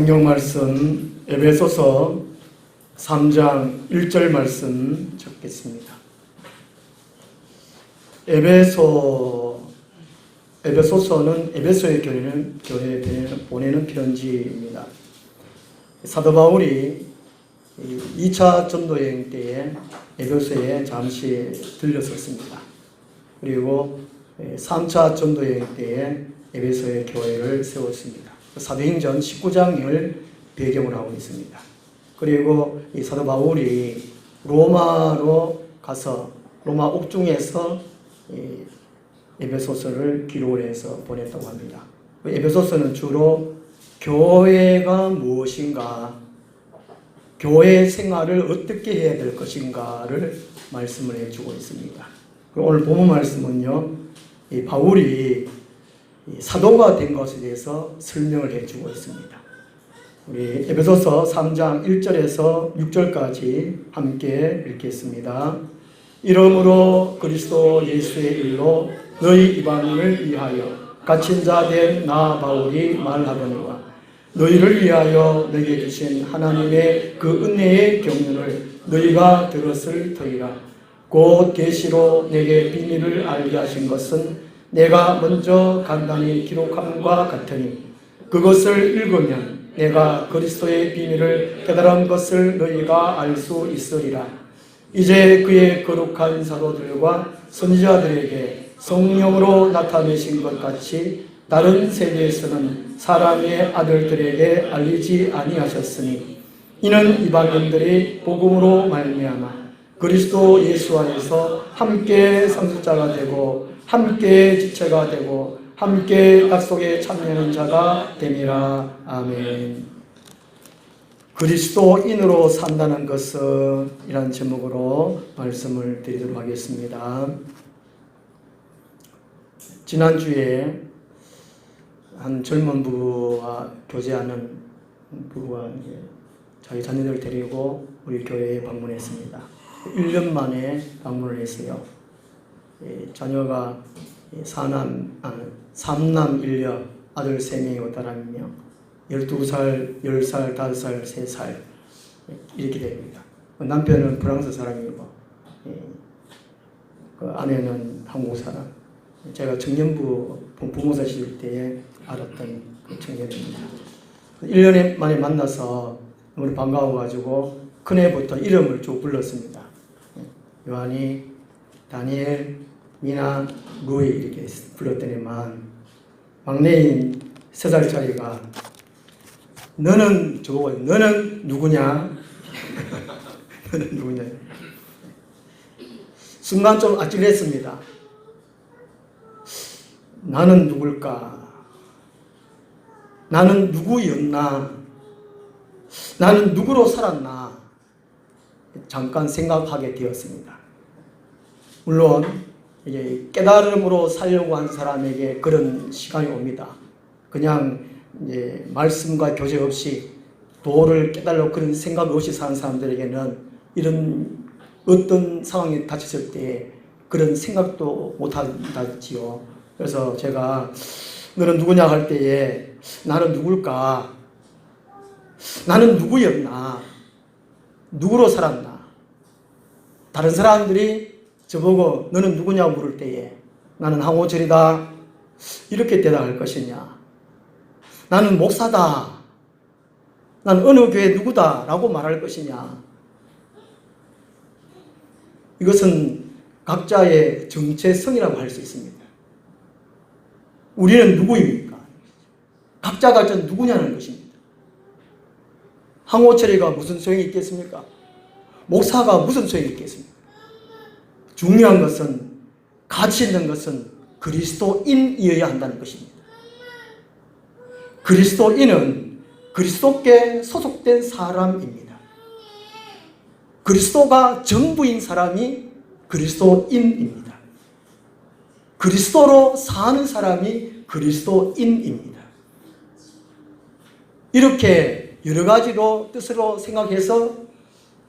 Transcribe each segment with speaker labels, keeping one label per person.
Speaker 1: 성경 말씀 에베소서 3장 1절 말씀 적겠습니다. 에베소서는 에베소의 교회에 보내는 편지입니다. 사도 바울이 2차 전도여행 때에 에베소에 잠시 들렸었습니다. 그리고 3차 전도여행 때에 에베소의 교회를 세웠습니다. 사도행전 19장을 배경으로 하고 있습니다. 그리고 이 사도 바울이 로마로 가서 로마 옥중에서 에베소서를 기록을 해서 보냈다고 합니다. 에베소서는 주로 교회가 무엇인가, 교회 생활을 어떻게 해야 될 것인가를 말씀을 해주고 있습니다. 오늘 본문 말씀은요, 이 바울이 사도가 된 것에 대해서 설명을 해주고 있습니다. 우리 에베소서 3장 1절에서 6절까지 함께 읽겠습니다. 이러므로 그리스도 예수의 일로 너희 이방인을 위하여 갇힌 자 된 나 바울이 말하거니와 너희를 위하여 내게 주신 하나님의 그 은혜의 경륜을 너희가 들었을 터이라. 곧 계시로 내게 비밀을 알게 하신 것은 내가 먼저 간단히 기록함과 같으니 그것을 읽으면 내가 그리스도의 비밀을 깨달은 것을 너희가 알 수 있으리라. 이제 그의 거룩한 사도들과 선지자들에게 성령으로 나타내신 것 같이 다른 세대에서는 사람의 아들들에게 알리지 아니하셨으니 이는 이방인들이 복음으로 말미암아 그리스도 예수 안에서 함께 상속자가 되고 함께 지체가 되고 함께 약속에 참여하는 자가 됨이라. 아멘. 그리스도인으로 산다는 것은 이란 제목으로 말씀을 드리도록 하겠습니다. 지난주에 한 젊은 부부와 교제하는 부부가 자기 자녀들을 데리고 우리 교회에 방문했습니다. 1년 만에 방문을 했어요. 자녀가 3남 1녀 아들 3명이고 딸1명 12살, 10살, 5살, 3살 이렇게 됩니다. 남편은 프랑스 사람이고 그 아내는 한국 사람. 제가 청년부 부모사 시절 때에 알았던 그 청년입니다. 1년 만에 만나서 너무 반가워가지고 큰애부터 이름을 쭉 불렀습니다. 요한이, 다니엘, 미나, 루이 이렇게 불렀더니만 막내인 3살짜리가 너는 저보고 너는 누구냐? 너는 누구냐? 순간 좀 아찔했습니다. 나는 누굴까? 나는 누구였나? 나는 누구로 살았나? 잠깐 생각하게 되었습니다. 물론 이제 깨달음으로 살려고 하는 사람에게 그런 시간이 옵니다. 그냥 이제 말씀과 교제 없이 도를 깨달으려고 그런 생각 없이 사는 사람들에게는 이런 어떤 상황이 닥쳤을 때 그런 생각도 못하지요. 그래서 제가 너는 누구냐 할 때에 나는 누굴까? 나는 누구였나? 누구로 살았나? 다른 사람들이 저보고 너는 누구냐고 물을 때에 나는 항호철이다 이렇게 대답할 것이냐, 나는 목사다, 나는 어느 교회 누구다 라고 말할 것이냐. 이것은 각자의 정체성이라고 할 수 있습니다. 우리는 누구입니까? 각자가 누구냐는 것입니다. 항호철이가 무슨 소용이 있겠습니까? 목사가 무슨 소용이 있겠습니까? 중요한 것은, 가치 있는 것은 그리스도인이어야 한다는 것입니다. 그리스도인은 그리스도께 소속된 사람입니다. 그리스도가 전부인 사람이 그리스도인입니다. 그리스도로 사는 사람이 그리스도인입니다. 이렇게 여러 가지로 뜻으로 생각해서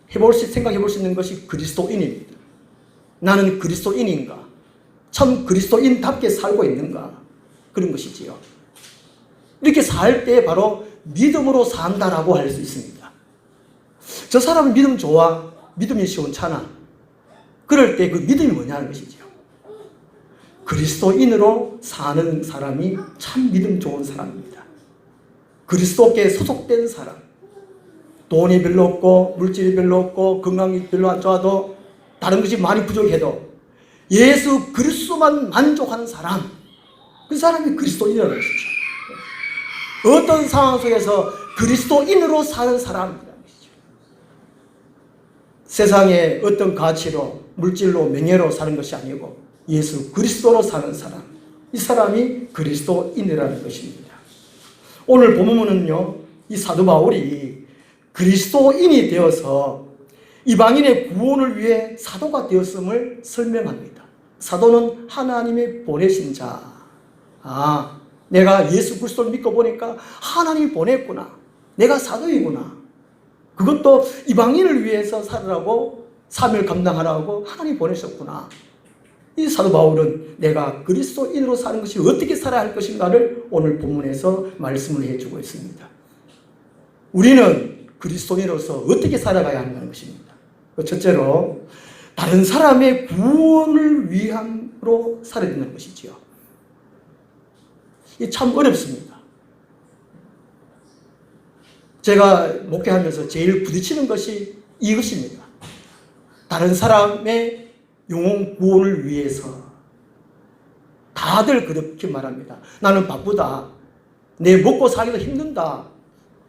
Speaker 1: 생각해 볼 수 있는 것이 그리스도인입니다. 나는 그리스도인인가? 참 그리스도인답게 살고 있는가? 그런 것이지요. 이렇게 살 때 바로 믿음으로 산다라고 할 수 있습니다. 저 사람은 믿음 좋아, 믿음이 시원찮아. 그럴 때 그 믿음이 뭐냐는 것이죠. 그리스도인으로 사는 사람이 참 믿음 좋은 사람입니다. 그리스도께 소속된 사람. 돈이 별로 없고 물질이 별로 없고 건강이 별로 안 좋아도 다른 것이 많이 부족해도 예수 그리스도만 만족하는 사람, 그 사람이 그리스도인이라는 것이죠. 어떤 상황 속에서 그리스도인으로 사는 사람이라는 것이죠. 세상의 어떤 가치로 물질로 명예로 사는 것이 아니고 예수 그리스도로 사는 사람, 이 사람이 그리스도인이라는 것입니다. 오늘 본문은요, 이 사도 바울이 그리스도인이 되어서 이방인의 구원을 위해 사도가 되었음을 설명합니다. 사도는 하나님이 보내신 자. 내가 예수 그리스도를 믿고 보니까 하나님이 보냈구나. 내가 사도이구나. 그것도 이방인을 위해서 살으라고, 사명을 감당하라고 하나님이 보내셨구나. 이 사도 바울은 내가 그리스도인으로 사는 것이 어떻게 살아야 할 것인가를 오늘 본문에서 말씀을 해주고 있습니다. 우리는 그리스도인으로서 어떻게 살아가야 하는 것입니다. 첫째로 다른 사람의 구원을 위함으로 살아야 되는 것이지요. 이게 참 어렵습니다. 제가 목회하면서 제일 부딪히는 것이 이것입니다. 다른 사람의 영혼 구원을 위해서 다들 그렇게 말합니다. 나는 바쁘다. 내 먹고 살기도 힘든다.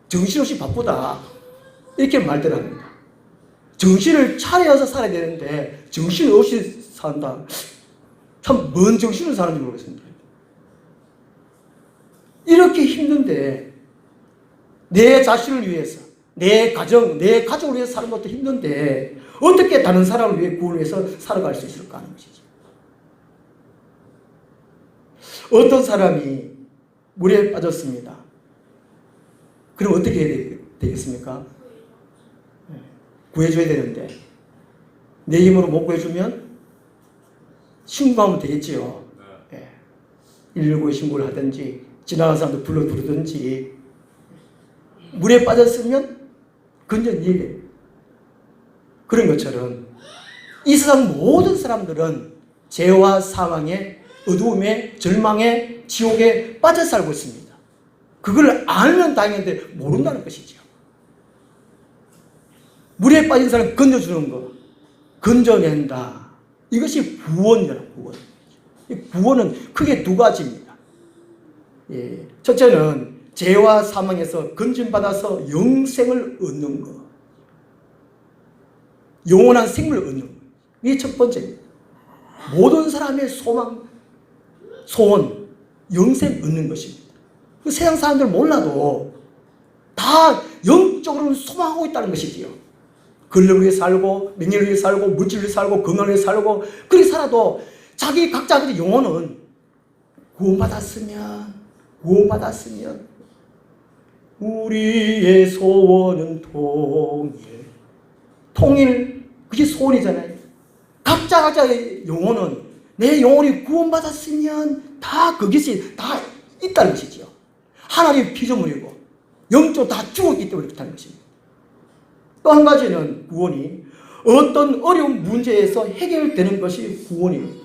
Speaker 1: 정신없이 바쁘다. 이렇게 말들 합니다. 정신을 차려서 살아야 되는데 정신없이 산다. 참 뭔 정신을 사는지 모르겠습니다. 이렇게 힘든데 내 자신을 위해서, 내 가정, 내 가족을 위해서 사는 것도 힘든데 어떻게 다른 사람을 위해 구원을 위해서 살아갈 수 있을까 하는 것이죠. 어떤 사람이 물에 빠졌습니다. 그럼 어떻게 해야 되겠습니까? 구해줘야 되는데 내 힘으로 못 구해주면 신고하면 되겠지요. 119에 신고를 하든지 지나가는 사람도 부르든지. 물에 빠졌으면 건전 일이에요. 그런 것처럼 이 세상 모든 사람들은 죄와 사망에, 어두움에, 절망에, 지옥에 빠져 살고 있습니다. 그걸 알면 다행인데 모른다는 것이죠. 물에 빠진 사람 건져주는 거, 건져낸다. 이것이 구원이잖아, 구원. 구원은 크게 두 가지입니다. 첫째는 죄와 사망에서 건진받아서 영생을 얻는 것. 영원한 생명을 얻는 것. 이게 첫 번째입니다. 모든 사람의 소망, 소원, 영생 얻는 것입니다. 그 세상 사람들 몰라도 다 영적으로는 소망하고 있다는 것이지요. 권력을 위해 살고, 명예를 위해 살고, 물질을 위해 살고, 건강을 위해 살고, 그렇게 살아도 자기 각자의 영혼은 구원받았으면 우리의 소원은 통일, 그게 소원이잖아요. 각자의 영혼은 내 영혼이 구원받았으면 다 그것이 다 있다는 것이죠. 하나님 피조물이고 영적으로 다 죽었기 때문에 그렇다는 것입니다. 또 한 가지는 구원이 어떤 어려운 문제에서 해결되는 것이 구원입니다.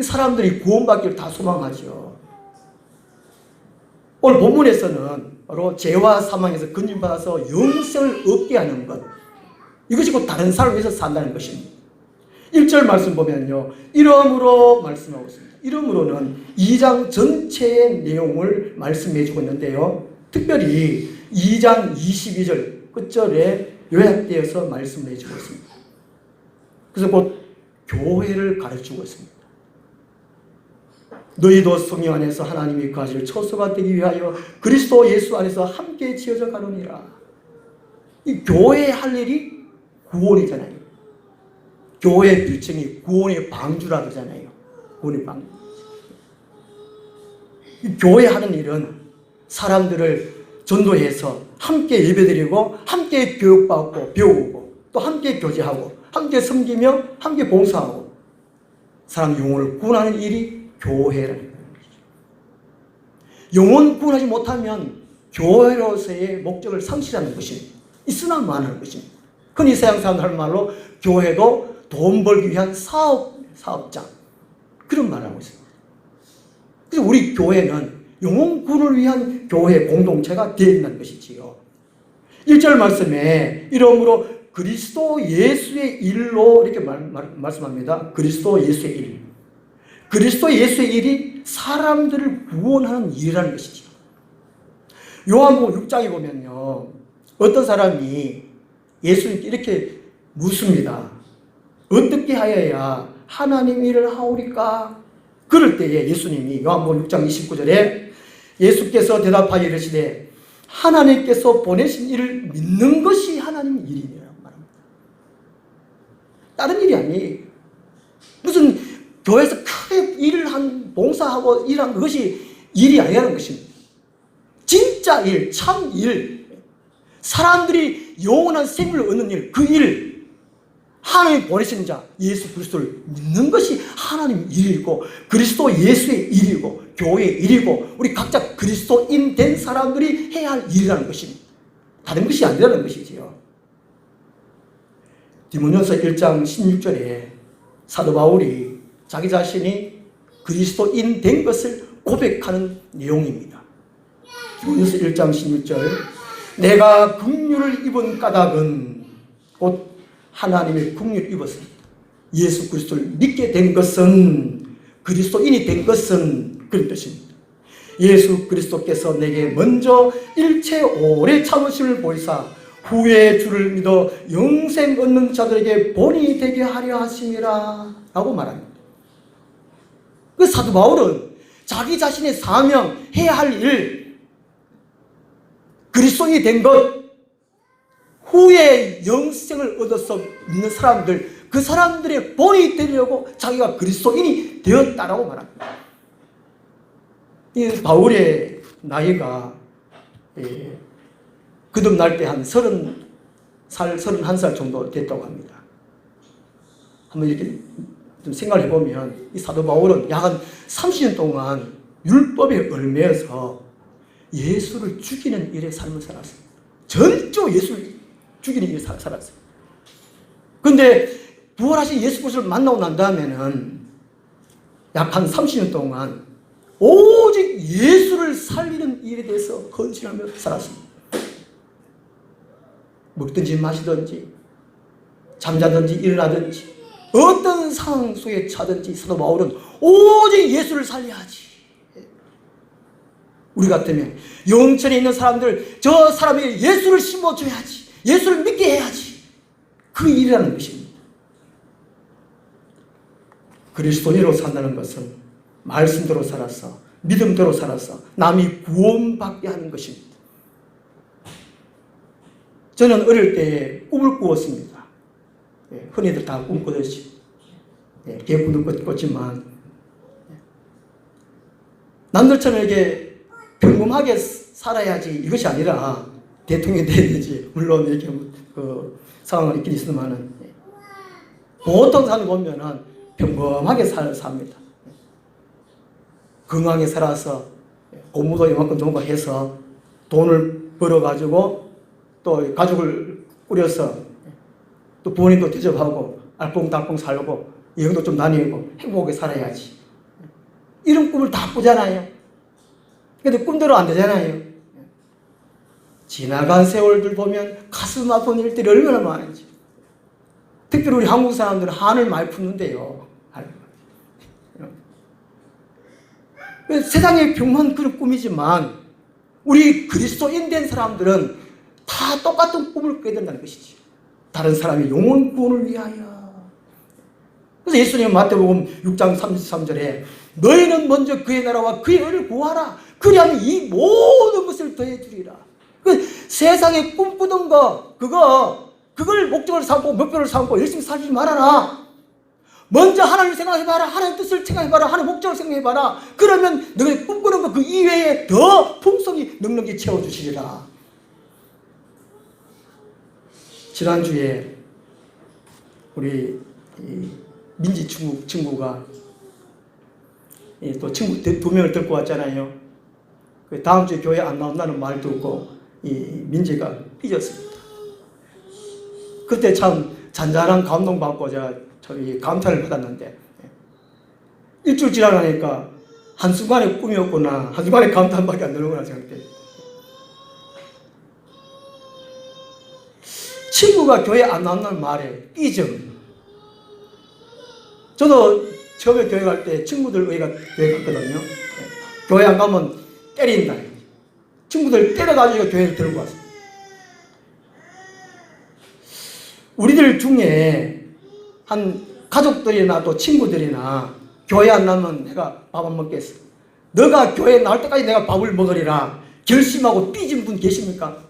Speaker 1: 사람들이 구원받기를 다 소망하죠. 오늘 본문에서는 바로 죄와 사망에서 건진받아서 영생을 얻게 하는 것, 이것이 곧 다른 사람을 위해서 산다는 것입니다. 1절 말씀 보면요, 이러므로 말씀하고 있습니다. 이러므로는 2장 전체의 내용을 말씀해 주고 있는데요, 특별히 2장 22절 끝절에 요약되어서 말씀을 해주고 있습니다. 그래서 곧 교회를 가르치고 있습니다. 너희도 성령 안에서 하나님이 가질 처소가 되기 위하여 그리스도 예수 안에서 함께 지어져 가느니라. 이 교회의 할 일이 구원이잖아요. 교회의 별칭이 구원의 방주라 그러잖아요. 구원의 방주. 이 교회 하는 일은 사람들을 전도해서 함께 예배드리고 함께 교육받고 배우고 또 함께 교제하고 함께 섬기며 함께 봉사하고 사람 영혼을 구원하는 일이 교회라는 것이죠. 영혼 구원하지 못하면 교회로서의 목적을 상실하는 것입니다. 있으나 마는 것입니다. 흔히 서양 사람들 할 말로 교회도 돈 벌기 위한 사업장, 그런 말을 하고 있습니다. 그래서 우리 교회는 영혼 구원을 위한 교회 공동체가 되어 있는 것이지요. 1절 말씀에 이러므로 그리스도 예수의 일로 이렇게 말씀합니다. 그리스도 예수의 일. 그리스도 예수의 일이 사람들을 구원하는 일이라는 것이죠. 요한복음 6장에 보면요, 어떤 사람이 예수님께 이렇게 묻습니다. 어떻게 하여야 하나님 일을 하오리까? 그럴 때에 예수님이 요한복음 6장 29절에 예수께서 대답하여 이르시되 하나님께서 보내신 일을 믿는 것이 하나님 일이니라고 말합니다. 다른 일이 아니에요. 무슨 교회에서 크게 일을 한 봉사하고 일한 그것이 일이 아니라는 것입니다. 진짜 일, 참 일, 사람들이 영원한 생명을 얻는 일, 그 일, 하나님이 보내신 자 예수 그리스도를 믿는 것이 하나님 일이고 그리스도 예수의 일이고 교회의 일이고 우리 각자 그리스도인 된 사람들이 해야 할 일이라는 것입니다. 다른 것이 아니라는 것이지요. 디모데전서 1장 16절에 사도 바울이 자기 자신이 그리스도인 된 것을 고백하는 내용입니다. 디모데전서 1장 16절 내가 긍휼을 입은 까닭은 곧 하나님의 긍휼을 입었습니다. 예수 그리스도를 믿게 된 것은 그리스도인이 된 것은 그런 뜻입니다. 예수 그리스도께서 내게 먼저 일체 오래 참으심을 보이사 후에 주를 믿어 영생 얻는 자들에게 본이 되게 하려 하심이라 라고 말합니다. 그 사도 바울은 자기 자신의 사명, 해야 할 일, 그리스도인이 된 것, 후에 영생을 얻어서 믿는 사람들, 그 사람들의 본이 되려고 자기가 그리스도인이 되었다라고 말합니다. 이 바울의 나이가 거듭날 때 한 30살, 31살 정도 됐다고 합니다. 한번 이렇게 좀 생각을 해보면 이 사도 바울은 약 한 30년 동안 율법에 얽매여서 예수를 죽이는 일에 삶을 살았습니다. 전적으로 예수를 죽이는 일에 살았어요. 그런데 부활하신 예수 그리스도를 만나고 난 다음에는 약 한 30년 동안 오직 예수를 살리는 일에 대해서 헌신하며 살았습니다. 먹든지 마시든지 잠자든지 일어나든지 어떤 상황 속에 차든지 사도 바울은 오직 예수를 살려야지. 우리 같으면 영천에 있는 사람들, 저 사람에게 예수를 심어줘야지, 예수를 믿게 해야지, 그 일이라는 것입니다. 그리스도인으로 산다는 것은 말씀대로 살아서 믿음대로 살아서 남이 구원받게 하는 것입니다. 저는 어릴 때 꿈을 꾸었습니다. 흔히들 다 꿈꾸듯이 개꿈도 꿨지만 남들처럼 이렇게 평범하게 살아야지 이것이 아니라 대통령이 되야지. 물론 이렇게 그 상황을 있긴 있으면은 보통 사람을 보면은 평범하게 삽니다. 건강하게 살아서 공부도 이만큼 좋은 거 해서 돈을 벌어가지고 또 가족을 꾸려서 또 부모님도 대접하고 알콩달콩 살고 여행도 좀 다니고 행복하게 살아야지. 이런 꿈을 다 꾸잖아요. 근데 꿈대로 안 되잖아요. 지나간 세월들 보면 가슴 아픈 일들이 얼마나 많은지. 특별히 우리 한국 사람들은 한을 많이 푸는데요. 세상의 평범한 그런 꿈이지만 우리 그리스도인 된 사람들은 다 똑같은 꿈을 꾸게 된다는 것이지. 다른 사람의 영혼 구원을 위하여. 그래서 예수님은 마태복음 6장 33절에 너희는 먼저 그의 나라와 그의 의를 구하라. 그리하면 이 모든 것을 더해주리라. 그 세상에 꿈꾸던 거 그걸 목적을 삼고 목표를 삼고 열심히 살지 말아라. 먼저 하나님을 생각해봐라. 하나님의 뜻을 생각해봐라. 하나님의 목적을 생각해봐라. 그러면 너희 꿈꾸는 거 그 이외에 더 풍성히 능력이 채워주시리라. 지난주에 우리 민지 친구가 또 친구 2명을 데리고 왔잖아요. 다음 주에 교회 안 나온다는 말 듣고 이 민재가 삐졌습니다. 그때 참 잔잔한 감동받고 제가 참 감탄을 받았는데, 일주일 지나가니까 한순간에 꿈이었구나, 한순간에 감탄밖에 안 되는구나 생각돼. 친구가 교회 안 나온다는 말에 삐져. 저도 처음에 교회 갈 때 친구들 교회 갔거든요. 교회 안 가면 때린다. 친구들 때려가지고 교회를 들고 왔어요. 우리들 중에 한 가족들이나 또 친구들이나 교회 안 나면 내가 밥 안 먹겠어, 너가 교회 나올 때까지 내가 밥을 먹으리라 결심하고 삐진 분 계십니까?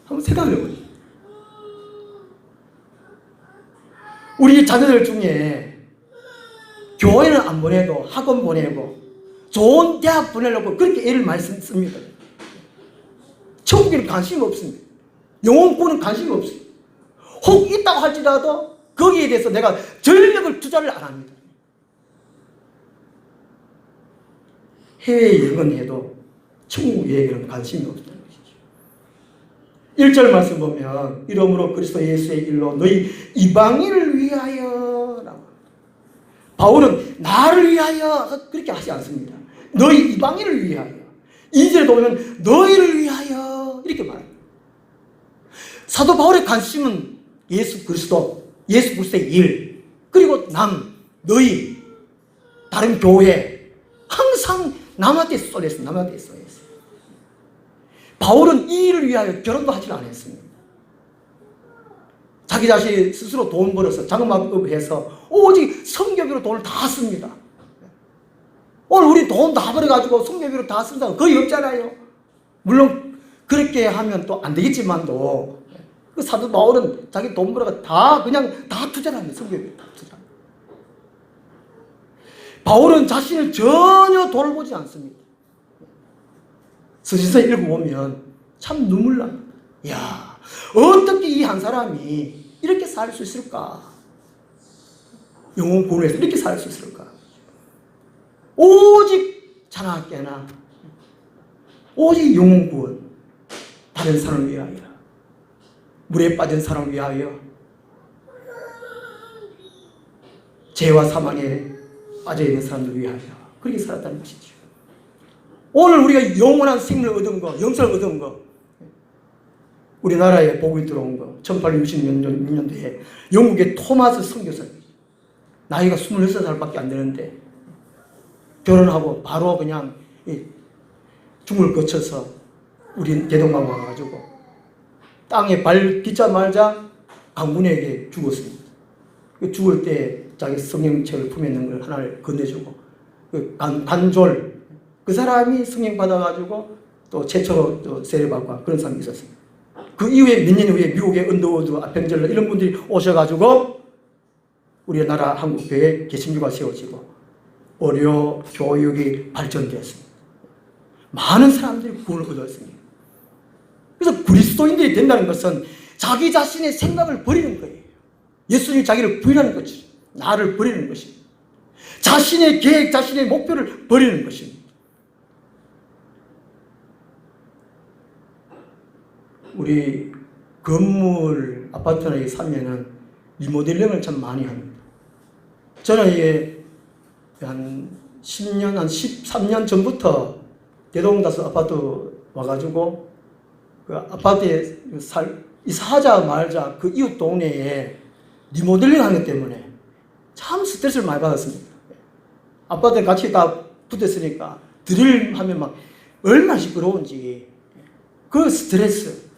Speaker 1: 한번 생각해보세요. 우리 자녀들 중에 교회는 안 보내도 학원 보내고 좋은 대학 보내려고 그렇게 애를 많이 씁니다. 천국에는 관심이 없습니다. 영혼권은 관심이 없습니다. 혹 있다고 할지라도 거기에 대해서 내가 전력을 투자를 안 합니다. 해외여행은 해도 천국 여행에는 관심이 없다는 것이죠. 1절 말씀 보면 이러므로 그리스도 예수의 일로 너희 이방인을 위하여 라고. 바울은 나를 위하여 그렇게 하지 않습니다. 너희 이방인을 위하여. 2절에 보면 너희를 위하여 이렇게 말합니다. 사도 바울의 관심은 예수 그리스도, 예수 그리스도의 일, 그리고 너희, 다른 교회, 항상 남한테 쏠렸어요. 남한테 쏠렸어요. 바울은 이 일을 위하여 결혼도 하지 않았습니다. 자기 자신 스스로 돈 벌어서 자그마급해서 오직 성교비로 돈을 다 씁니다. 오늘 우리 돈 다 벌어가지고 성교비로 다 쓴 사람 거의 없잖아요. 물론 그렇게 하면 또 안 되겠지만도 그 사도 바울은 자기 돈 벌어가 다 그냥 다 투자를 합니다. 성교비로 다 투자. 바울은 자신을 전혀 돌보지 않습니다. 서신서 읽어보면 참 눈물 납니다. 이야, 어떻게 이 한 사람이 이렇게 살 수 있을까? 영혼 구원에서 이렇게 살 수 있을까? 오직 자나깨나 오직 영혼 구원, 다른 사람을 위하여, 물에 빠진 사람을 위하여, 죄와 사망에 빠져있는 사람들 위하여 그렇게 살았다는 것이죠. 오늘 우리가 영원한 생명을 얻은 거, 영생을 얻은 거, 우리나라에 복음이 들어온 거, 1866년도에 영국의 토마스 선교사, 나이가 26살밖에 안 되는데 결혼하고 바로 그냥 중을 거쳐서 우리 대동강 와가지고 땅에 발 딛자마자 강군에게 죽었습니다. 죽을 때 자기 성령책을 품에 있는 걸 하나를 건네주고 간졸, 그 사람이 승인 받아가지고 또 최초로 또 세례받고 그런 사람이 있었습니다. 그 이후에 몇 년 후에 미국의 언더우드, 아펜젤러 이런 분들이 오셔가지고 우리나라 한국교회에 개신교가 세워지고 의료, 교육이 발전되었습니다. 많은 사람들이 구원을 얻었습니다. 그래서 그리스도인들이 된다는 것은 자기 자신의 생각을 버리는 거예요. 예수님이 자기를 부인하는 것이죠. 나를 버리는 것입니다. 자신의 계획, 자신의 목표를 버리는 것입니다. 우리 건물, 아파트나 살면은 리모델링을 참 많이 합니다. 저는 이게 한 10년, 한 13년 전부터 대동다스 아파트 와가지고 그 아파트에 이사하자 말자 그 이웃 동네에 리모델링 하기 때문에 참 스트레스를 많이 받았습니다. 아파트에 같이 다 붙었으니까 드릴 하면 막 얼마나 시끄러운지 그 스트레스.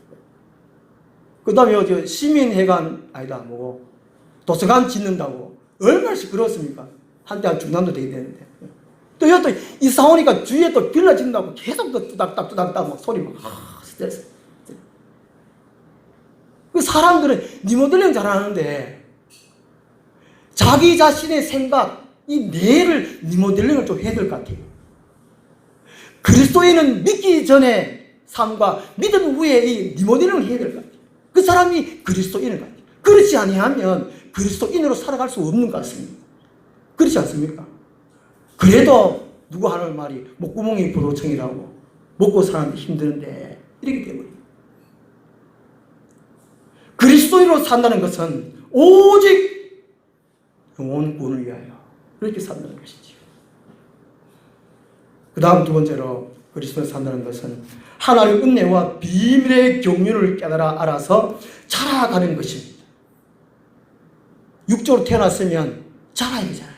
Speaker 1: 그 다음에 시민회관, 아니다, 뭐고, 도서관 짓는다고 얼마나 시끄러웠습니까? 한때 한 중단도 되게 되는데. 또 이것도 이사 오니까 주위에 또 빌라 짓는다고 계속 또 뚜닥뚜닥 막 소리 막, 스트레스. 그 사람들은 리모델링 잘하는데 자기 자신의 생각, 이 뇌를 리모델링을 좀 해야 될 것 같아요. 그리스도인은 믿기 전에 삶과 믿음 후에 이 리모델링을 해야 될 것 같아요. 그 사람이 그리스도인을 같아요. 그렇지 아니하면 그리스도인으로 살아갈 수 없는 것 같습니다. 그렇지 않습니까? 그래도 누구 하는 말이 목구멍이 부도청이라고 먹고 사는데 힘드는데 이렇게 되버려요. 그리스도인으로 산다는 것은 오직 영혼구원을 위하여 그렇게 산다는 것이죠. 그 다음 두 번째로 그리스도인으로 산다는 것은 하나님의 은혜와 비밀의 경륜을 깨달아 알아서 자라가는 것입니다. 육적으로 태어났으면 자라야 되잖아요.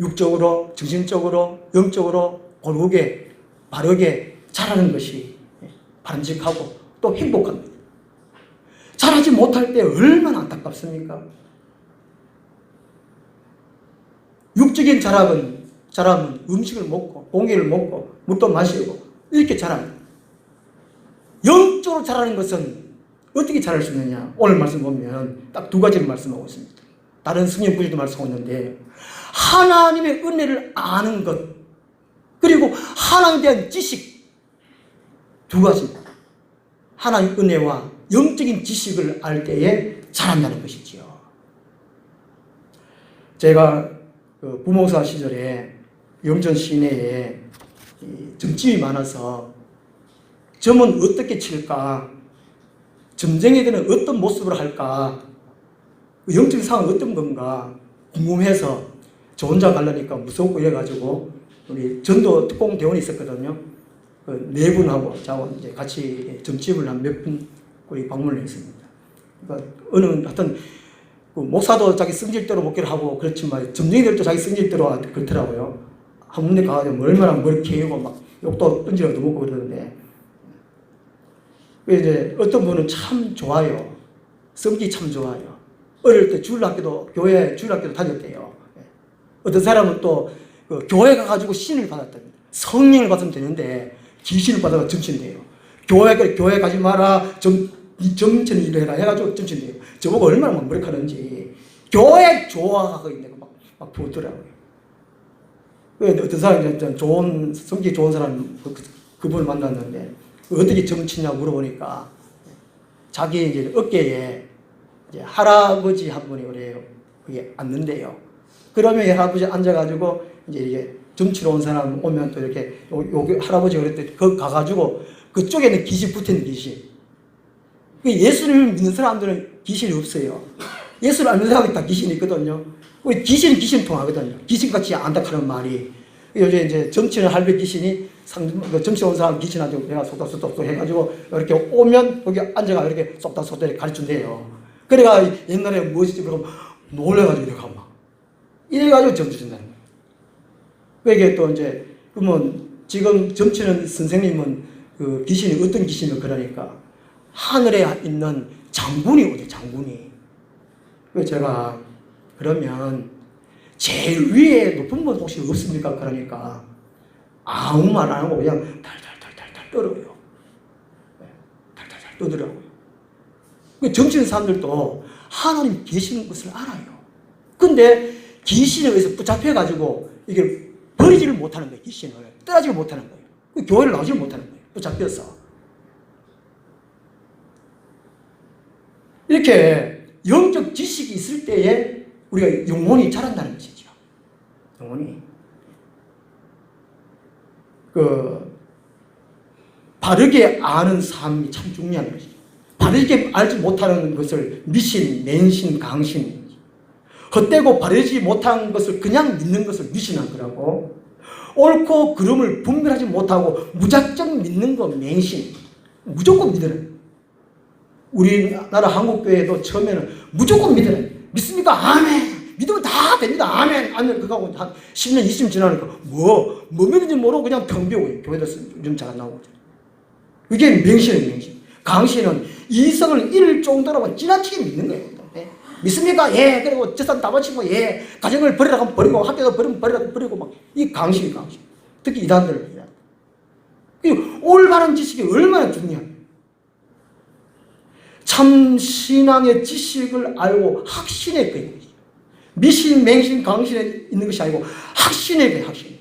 Speaker 1: 육적으로, 정신적으로, 영적으로 골고게 바르게 자라는 것이 바람직하고 또 행복합니다. 자라지 못할 때 얼마나 안타깝습니까? 육적인 자라면 음식을 먹고 공기를 먹고 물도 마시고 이렇게 자랍니다. 영적으로 자라는 것은 어떻게 자랄 수 있느냐? 오늘 말씀 보면 딱 두 가지를 말씀하고 있습니다. 다른 성경 구절도 말씀하고 있는데 하나님의 은혜를 아는 것 그리고 하나님에 대한 지식 두 가지입니다. 하나님의 은혜와 영적인 지식을 알 때에 자란다는 것이지요. 제가 부목사 시절에 영전 시내에 점집이 많아서 점은 어떻게 칠까? 점쟁이들은 어떤 모습을 할까? 영적인 상황은 어떤 건가? 궁금해서 저 혼자 가려니까 무섭고 이래가지고 우리 전도 특공 대원이 있었거든요. 그 네 분하고 저하고 이제 같이 점집을 한 몇 분 우리 방문을 했습니다. 그러니까 하여튼 그 목사도 자기 성질대로 먹기를 하고 그렇지만 점쟁이들도 자기 성질대로 그렇더라고요. 한 군데 가가지고 얼마나 머리 개고 막 욕도 던지려도 먹고 그러는데 이제 어떤 분은 참 좋아요. 성격이 참 좋아요. 어릴 때 교회 주일학교도 다녔대요. 어떤 사람은 또 그 교회 가가지고 신을 받았답니다. 성령을 받으면 되는데 귀신을 받아서 점친대요. 교회 가지 마라. 점치는 일을 해라 해가지고 점친대요. 저보고 얼마나 막 머리카락인지 교회 좋아하고 있는 거 막 부었더라고요. 어떤 사람이 좋은 성격이 좋은 사람 그분을 만났는데 어떻게 점치냐고 물어보니까 자기 이제 어깨에 이제 할아버지 한 분이 그래요. 그게 앉는데요. 그러면 이 할아버지 앉아가지고 이제 이게 점치러 온 사람 오면 또 이렇게 할아버지가 그랬더니 거기 가가지고 그쪽에는 귀신 붙어있는 귀신. 예수를 믿는 사람들은 귀신이 없어요. 예수를 안 믿는 사람이 다 귀신이 있거든요. 귀신은 귀신 통하거든요. 귀신같이 안다하는 말이. 요즘 이제 점치는 할배 귀신이 점치러 온 사람 귀신한테 내가 쏙쏙쏙 해가지고 이렇게 오면 거기 앉아가 이렇게 쏙닥쏙닥 가르친대요. 그래가 옛날에 무엇이지 그러면 놀래가지고 이렇게 하면 이래가지고 점치준다는 거예요. 그게 또 이제 그러면 지금 점치는 선생님은 그 귀신이 어떤 귀신이 그러니까 하늘에 있는 장군이 오죠. 장군이. 그래서 제가 그러면 제일 위에 높은 분 혹시 없습니까? 그러니까 아무 말 안 하고 그냥 달달달달달 떨어요. 달달달 떠더라고요. 점치는 사람들도 하나님 계시는 것을 알아요. 근데 귀신에 의해서 붙잡혀가지고 이게 버리지를 못하는 거예요. 귀신을 떠나지를 못하는 거예요. 교회를 나오지를 못하는 거예요. 붙잡혀서 이렇게 영적 지식이 있을 때에 우리가 영혼이 자란다는 것이죠. 영혼이 바르게 아는 삶이 참 중요한 것이죠. 바르게 알지 못하는 것을 미신, 맹신, 강신, 헛되고 바르지 못한 것을 그냥 믿는 것을 미신한 거라고, 옳고 그름을 분별하지 못하고 무작정 믿는 거 맹신, 무조건 믿으래. 우리나라 한국교회도 처음에는 무조건 믿으래. 믿습니까? 아멘. 믿으면 다 됩니다. 아멘. 아멘. 그거 하고 한 10년, 20년 지나니까 뭐 믿는지 모르고 그냥 텅비고 교회도 좀 잘 안 나오고. 이게 맹신이에요, 맹신. 강신은 이성을 잃을 정도로 지나치게 믿는 거예요. 네? 믿습니까? 예. 그리고 재산 다 바치고, 예. 가정을 버리라고 하면 버리고, 학교도 버리고, 막. 이 강신이 강신. 특히 이단들. 올바른 지식이 얼마나 중요합니까? 참 신앙의 지식을 알고 확신에 거예요. 미신, 맹신, 강신에 있는 것이 아니고 확신에 거예요. 확신.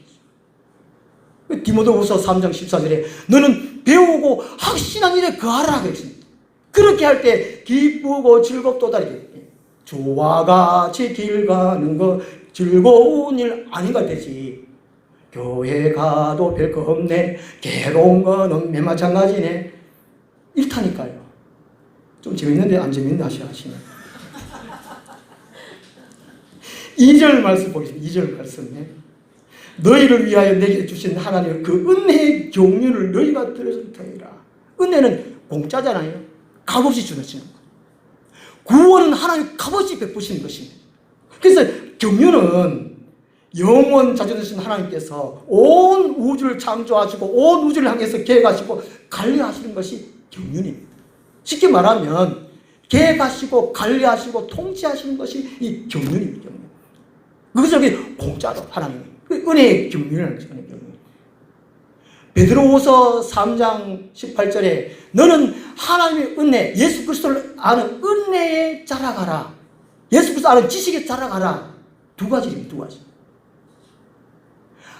Speaker 1: 디모데후서 3장 14절에 너는 배우고 확신한 일에 거하라 그랬습니다. 그렇게 할 때 기쁘고 즐겁도다. 주와 같이 길 가는 것 즐거운 일 아닌가 되지. 교회 가도 별거 없네. 괴로운 건 매 마찬가지네. 이렇다니까요. 좀 재밌는데 안 재밌나 하시네. 2절 말씀 보겠습니다. 2절 말씀에 너희를 위하여 내게 주신 하나님의 그 은혜의 경륜을 너희가 들어서 터이라. 은혜는 공짜잖아요. 값없이 주시는 거. 구원은 하나님 값없이 베푸시는 것입니다. 그래서 경륜은 영원 자존하신 하나님께서 온 우주를 창조하시고 온 우주를 향해서 계획하시고 관리하시는 것이 경륜입니다. 쉽게 말하면 계획하시고 관리하시고 통치하시는 것이 이 경륜입니다. 경륜. 그것을 공짜로 하나님이 은혜의 경륜이라는 것이 은혜의 경륜. 베드로후서 3장 18절에 너는 하나님의 은혜, 예수 그리스도를 아는 은혜에 자라가라. 예수 그리스도 아는 지식에 자라가라. 두 가지입니다. 두 가지.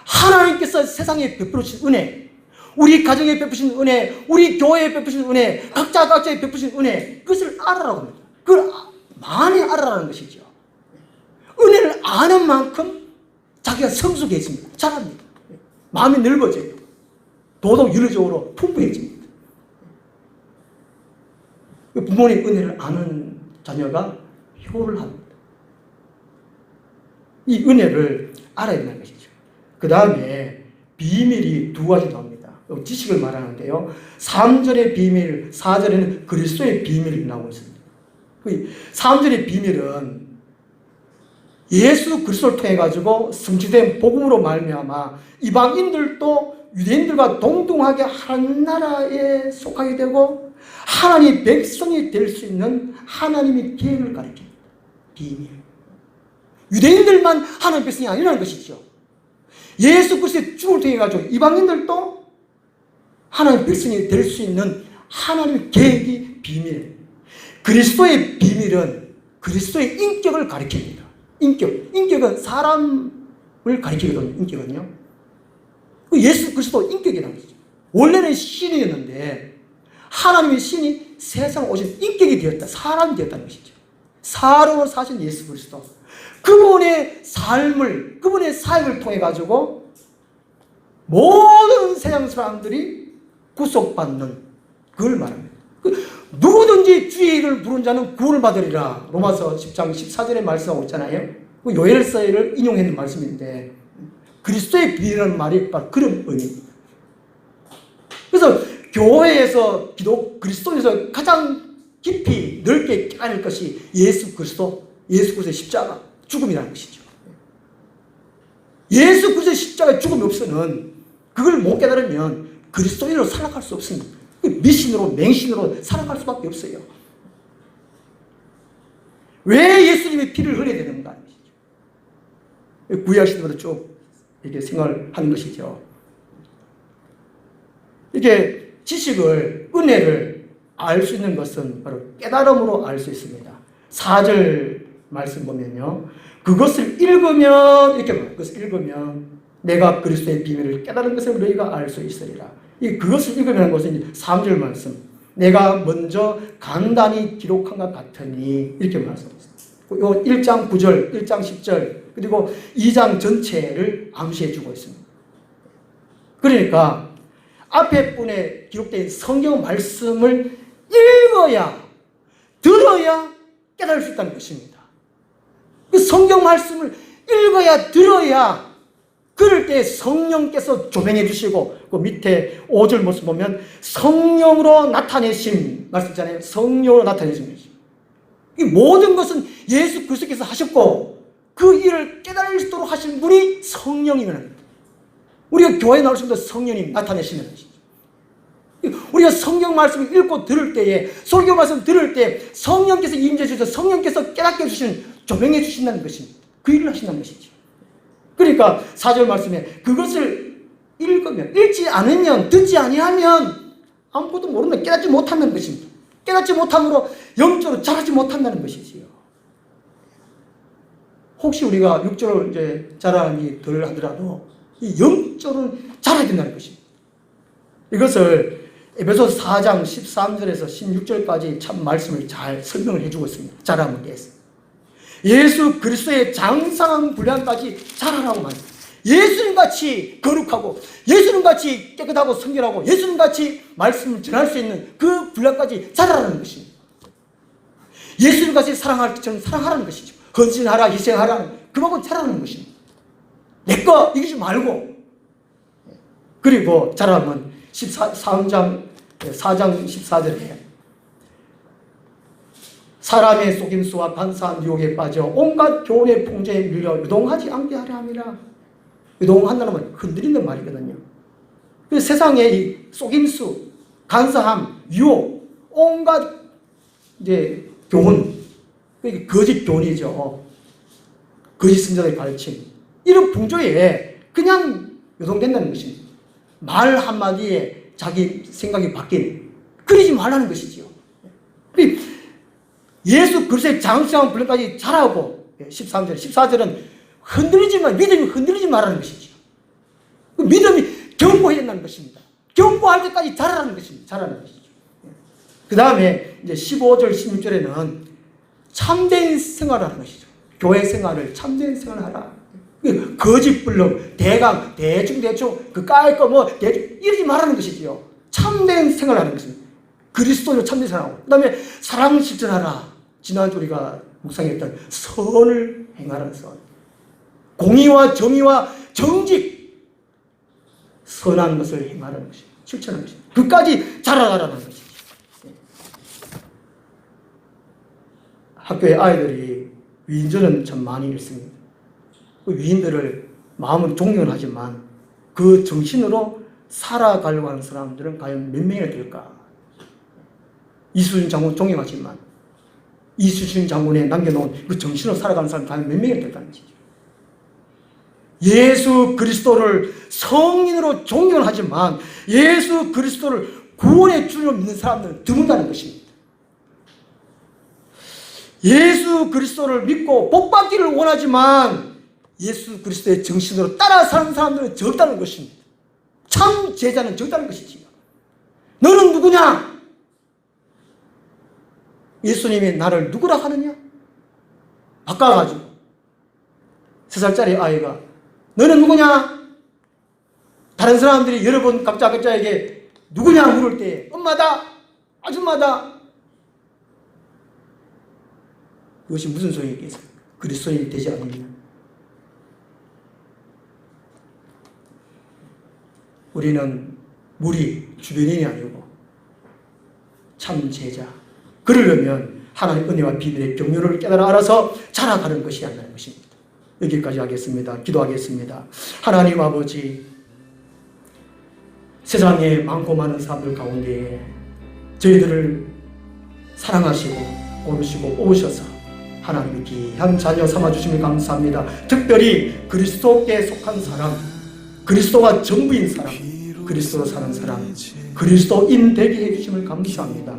Speaker 1: 하나님께서 세상에 베풀어 주신 은혜, 우리 가정에 베푸신 은혜, 우리 교회에 베푸신 은혜, 각자에 베푸신 은혜, 그것을 알아라고 합니다. 그걸 많이 알아라는 것이죠. 은혜를 아는 만큼 자기가 성숙해집니다. 자랍니다. 마음이 넓어져요. 도덕 윤리적으로 풍부해집니다. 부모님 은혜를 아는 자녀가 효를 합니다. 이 은혜를 알아야 된다는 것이죠. 그 다음에 비밀이 두 가지 나옵니다. 지식을 말하는데요. 3절의 비밀, 4절에는 그리스도의 비밀이 나오고 있습니다. 3절의 비밀은 예수 그리스도를 통해 가지고 성취된 복음으로 말미암아 이방인들도 유대인들과 동등하게 한 나라에 속하게 되고 하나님의 백성이 될 수 있는 하나님의 계획을 가리킵니다. 비밀. 유대인들만 하나님의 백성이 아니라는 것이죠. 예수 그리스도의 죽음을 통해 가지고 이방인들도 하나님의 백성이 될 수 있는 하나님의 계획이 비밀. 그리스도의 비밀은 그리스도의 인격을 가리킵니다. 인격은 사람을 가리키거든요. 인격은요. 예수 그리스도 인격이라는 것이죠. 원래는 신이었는데 하나님의 신이 세상 오신 인격이 되었다. 사람이 되었다는 것이죠. 사람으로 사신 예수 그리스도. 그분의 삶을, 그분의 사역을 통해 가지고 모든 세상 사람들이 구속받는 그걸 말합니다. 누구든지 주의 이름을 부른 자는 구원을 받으리라. 로마서 10장 14절에 말씀하고 있잖아요. 요엘서를 인용했는 말씀인데 그리스도의 비밀이라는 말이 바로 그런 의미입니다. 그래서 교회에서 그리스도에서 가장 깊이 넓게 깨달을 것이 예수 그리스도의 십자가 죽음이라는 것이죠. 예수 그리스도의 십자가의 죽음이 없으면 그걸 못 깨달으면 그리스도인으로 살아갈 수 없습니다. 미신으로 맹신으로 살아갈 수밖에 없어요. 왜 예수님의 피를 흘려야 되는가 하는 것이죠. 구약 시대부터 쭉 이렇게 생각을 하는 것이죠. 이게 지식을, 은혜를 알 수 있는 것은 바로 깨달음으로 알 수 있습니다. 4절 말씀 보면요. 그것을 읽으면, 이렇게 말해요. 그것을 읽으면 내가 그리스도의 비밀을 깨달은 것을 너희가 알 수 있으리라. 그것을 읽으면 것은 3절 말씀. 내가 먼저 간단히 기록한 것 같으니, 이렇게 말씀했습니다. 요 1장 9절, 1장 10절, 그리고 2장 전체를 암시해 주고 있습니다. 그러니까 앞에 분에 기록된 성경 말씀을 읽어야, 들어야 깨달을 수 있다는 것입니다. 그 성경 말씀을 읽어야, 들어야, 그럴 때 성령께서 조명해 주시고, 그 밑에 5절 모습 보면 성령으로 나타내심 말씀이잖아요. 성령으로 나타내심. 이 모든 것은 예수 그리스도께서 하셨고 그 일을 깨달을 수 있도록 하신 분이 성령이면 합니다. 우리가 교회에 나올 때도 성령님 나타내시는 것이죠. 우리가 성경 말씀을 읽고 들을 때에, 성경 말씀 들을 때 성령께서 임재해 주셔서 성령께서 깨닫게 해주시는, 조명해 주신다는 것입니다. 그 일을 하신다는 것이죠. 그러니까 4절 말씀에 그것을 읽으면, 읽지 않으면, 듣지 아니하면 아무것도 모르면 깨닫지 못한다는 것입니다. 깨닫지 못함으로 영적으로 자라지 못한다는 것이지요. 혹시 우리가 육적으로 이제 자라니 덜 하더라도 이 영적으로 자라야 된다는 것입니다. 이것을 에베소서 4장 13절에서 16절까지 참 말씀을 잘 설명을 해주고 있습니다. 자라면 돼서. 예수 그리스도의 장성한 분량까지 자라라고 말합니다. 예수님같이 거룩하고 예수님같이 깨끗하고 성결하고 예수님같이 말씀을 전할 수 있는 그 분량까지 자라라는 것입니다. 예수님같이 사랑할 것처럼 사랑하라는 것이죠. 헌신하라, 희생하라, 그만큼 자라는 것입니다. 내 거 이기지 말고. 그리고 자라면 4장 14절에 사람의 속임수와 간사한 유혹에 빠져 온갖 교훈의 풍조에 밀려 유동하지 않게 하려 함이라. 유동한다는 말 흔들리는 말이거든요. 그 세상의 이 속임수, 간사함, 유혹, 온갖 이제 교훈, 그게 거짓 교훈이죠. 거짓 선자의 가르침, 이런 풍조에 그냥 유동된다는 것입니다. 말 한마디에 자기 생각이 바뀐, 그러지 말라는 것이지요. 예수 그리스도의 장성한 분량까지 자라고 13절, 14절은 믿음이 흔들리지 말라는 것이죠. 그 믿음이 견고해야 된다는 것입니다. 견고할 때까지 자라는 것입니다. 자라는 것이죠. 그 다음에 이제 15절, 16절에는 참된 생활을 하는 것이죠. 교회 생활을 참된 생활을 하라. 거짓 불능, 대강, 대충, 그 까일 거 대충 이러지 말라는 것이지요. 참된 생활을 하는 것입니다. 그리스도로 참된 생활하고, 그 다음에 사랑 실천하라. 지난주 우리가 묵상했던 선을 행하라는 선. 공의와 정의와 정직, 선한 것을 행하라는 것입니다. 실천하는 것입니다. 그까지 자라가라는 것이죠. 학교에 아이들이 위인전은 참 많이 있습니다. 그 위인들을 마음은 존경을 하지만 그 정신으로 살아가려고 하는 사람들은 과연 몇 명이나 될까? 이수진 장군 존경하지만 이수진 장군에 남겨놓은 그 정신으로 살아가는 사람은 과연 몇 명이나 될까는 것이죠. 예수 그리스도를 성인으로 존경을 하지만 예수 그리스도를 구원의 주로 믿는 사람들은 드문다는 것입니다. 예수 그리스도를 믿고 복받기를 원하지만 예수 그리스도의 정신으로 따라 사는 사람들은 적다는 것입니다. 참 제자는 적다는 것이지요. 너는 누구냐? 예수님이 나를 누구라 하느냐? 바꿔가지고 3살짜리 아이가 너는 누구냐? 다른 사람들이 여러 번 각자에게 누구냐 물을 때 엄마다, 아줌마다, 그것이 무슨 소용이겠어요? 그리스도인이 되지 않으면. 우리는 무리, 주변인이 아니고 참 제자. 그러려면 하나님의 은혜와 비밀의 경륜을 깨달아 알아서 자라가는 것이 아니라는 것입니다. 여기까지 하겠습니다. 기도하겠습니다. 하나님 아버지, 세상에 많고 많은 사람들 가운데 저희들을 사랑하시고 고르시고 뽑으셔서 하나님의 귀한 자녀 삼아주심을 감사합니다. 특별히 그리스도께 속한 사람, 그리스도가 전부인 사람, 그리스도로 사는 사람, 그리스도인 되게 해주심을 감사합니다.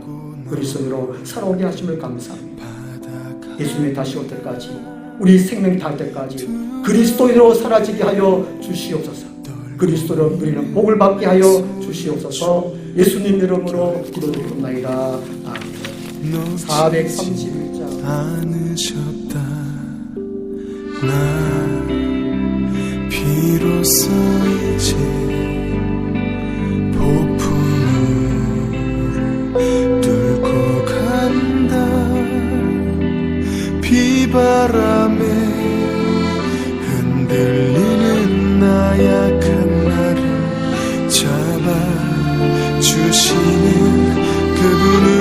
Speaker 1: 그리스도로 살아오게 하심을 감사합니다. 예수님이 다시 올 때까지, 우리 생명 닿을 때까지 그리스도인으로 사라지게 하여 주시옵소서. 그리스도로 누리는 복을 받게 하여 주시옵소서. 예수님 이름으로 기도드립니다. 아멘. 431장.
Speaker 2: 않으셨다. 나 비로소 이제 폭풍을 뚫고 간다. 비바람에 흔들리는 나약한 나를 잡아주시는 그분을